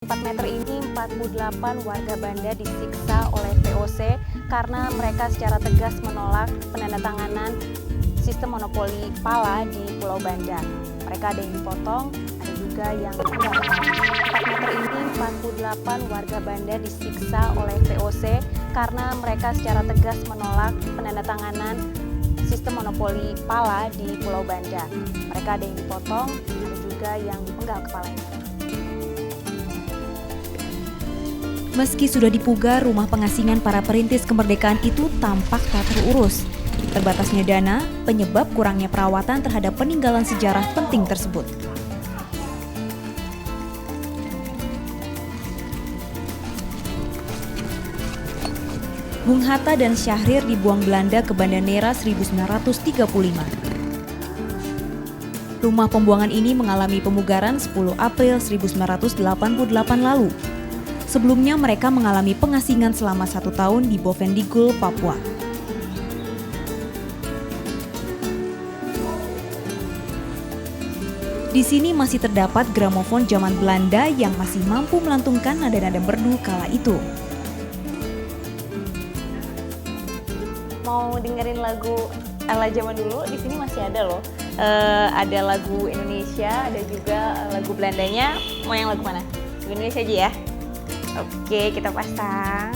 4 meter ini 48 warga Banda disiksa oleh VOC karena mereka secara tegas menolak penandatanganan sistem monopoli pala di Pulau Banda. Mereka ada yang dipotong, ada juga yang enggak. 4 meter ini 48 warga Banda disiksa oleh VOC karena mereka secara tegas menolak penandatanganan sistem monopoli pala di Pulau Banda. Mereka ada yang dipotong, ada juga yang dipenggal kepalanya. Meski sudah dipugar, rumah pengasingan para perintis kemerdekaan itu tampak tak terurus. Terbatasnya dana, penyebab kurangnya perawatan terhadap peninggalan sejarah penting tersebut. Bung Hatta dan Syahrir dibuang Belanda ke Banda Neira 1935. Rumah pembuangan ini mengalami pemugaran 10 April 1988 lalu. Sebelumnya mereka mengalami pengasingan selama 1 tahun di Bovendigul, Papua. Di sini masih terdapat gramofon zaman Belanda yang masih mampu melantungkan nada-nada merdu kala itu. Mau dengerin lagu ala zaman dulu, di sini masih ada loh. Ada lagu Indonesia, ada juga lagu Belandanya. Mau yang lagu mana? Lagu Indonesia aja ya. Oke, kita pasang.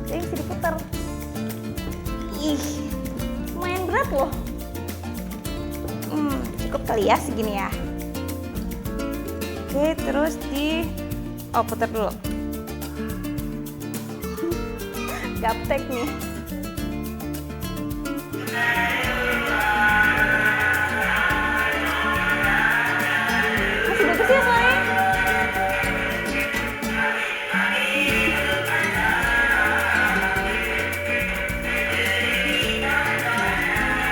Ini bisa diputar. Ih, lumayan berat loh. Cukup kali ya segini ya. Oke, terus putar dulu. Gaptek nih. Masih bagus ya suaranya?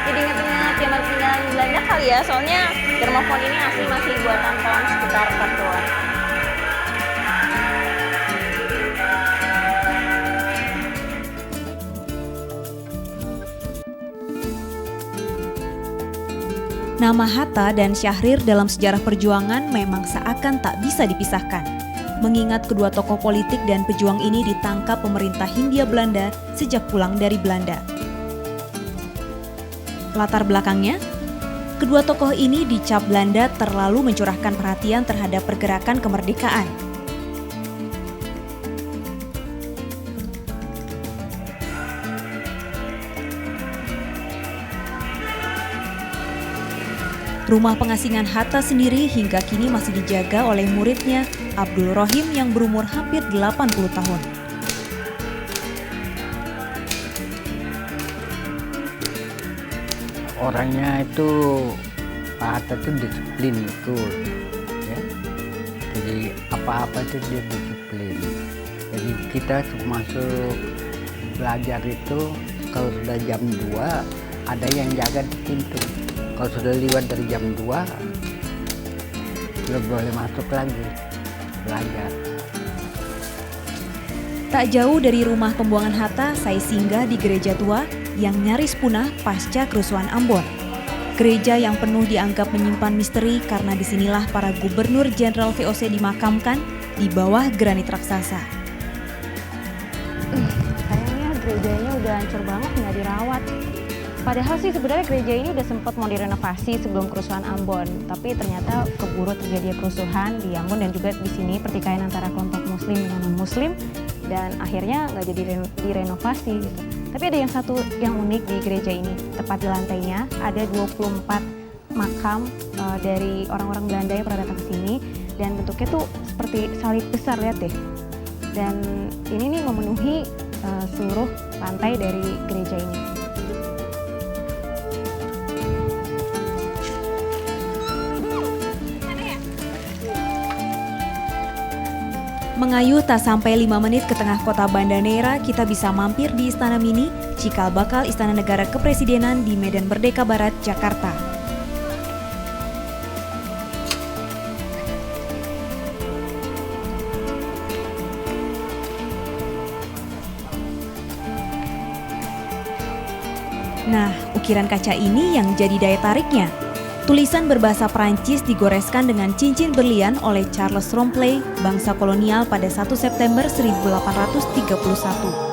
Jadi ingat-ingat zaman tinggalan Belanda kali ya, soalnya gramofon ini asli masih buatan tahun sekitar 40-an. Nama Hatta dan Syahrir dalam sejarah perjuangan memang seakan tak bisa dipisahkan. Mengingat kedua tokoh politik dan pejuang ini ditangkap pemerintah Hindia Belanda sejak pulang dari Belanda. Latar belakangnya, kedua tokoh ini dicap Belanda terlalu mencurahkan perhatian terhadap pergerakan kemerdekaan. Rumah pengasingan Hatta sendiri hingga kini masih dijaga oleh muridnya Abdul Rohim yang berumur hampir 80 tahun. Orangnya itu Pak Hatta itu disiplin betul, ya. Jadi apa-apa itu dia disiplin. Jadi kita masuk belajar itu kalau sudah jam 2 ada yang jaga di pintu. Kalau sudah lewat dari jam 2 belum boleh masuk lagi belajar. Tak jauh dari rumah pembuangan Hatta, saya singgah di gereja tua yang nyaris punah pasca kerusuhan Ambon. Gereja yang penuh dianggap menyimpan misteri karena disinilah para gubernur jenderal VOC dimakamkan di bawah granit raksasa. Kayaknya gerejanya udah hancur banget, nggak dirawat. Padahal sih sebenarnya gereja ini udah sempat mau direnovasi sebelum kerusuhan Ambon, tapi ternyata keburu terjadi kerusuhan di Ambon dan juga di sini pertikaian antara kelompok Muslim dengan non-Muslim dan akhirnya nggak jadi direnovasi gitu. Tapi ada yang satu yang unik di gereja ini, tepat di lantainya ada 24 makam dari orang-orang Belanda yang pernah datang ke sini dan bentuknya tuh seperti salib besar, lihat deh. Dan ini nih memenuhi seluruh lantai dari gereja ini. Mengayuh tak sampai 5 menit ke tengah kota Banda Neira, kita bisa mampir di Istana Mini, cikal bakal Istana Negara Kepresidenan di Medan Merdeka Barat, Jakarta. Nah, ukiran kaca ini yang jadi daya tariknya. Tulisan berbahasa Prancis digoreskan dengan cincin berlian oleh Charles Rompley, bangsa kolonial pada 1 September 1831.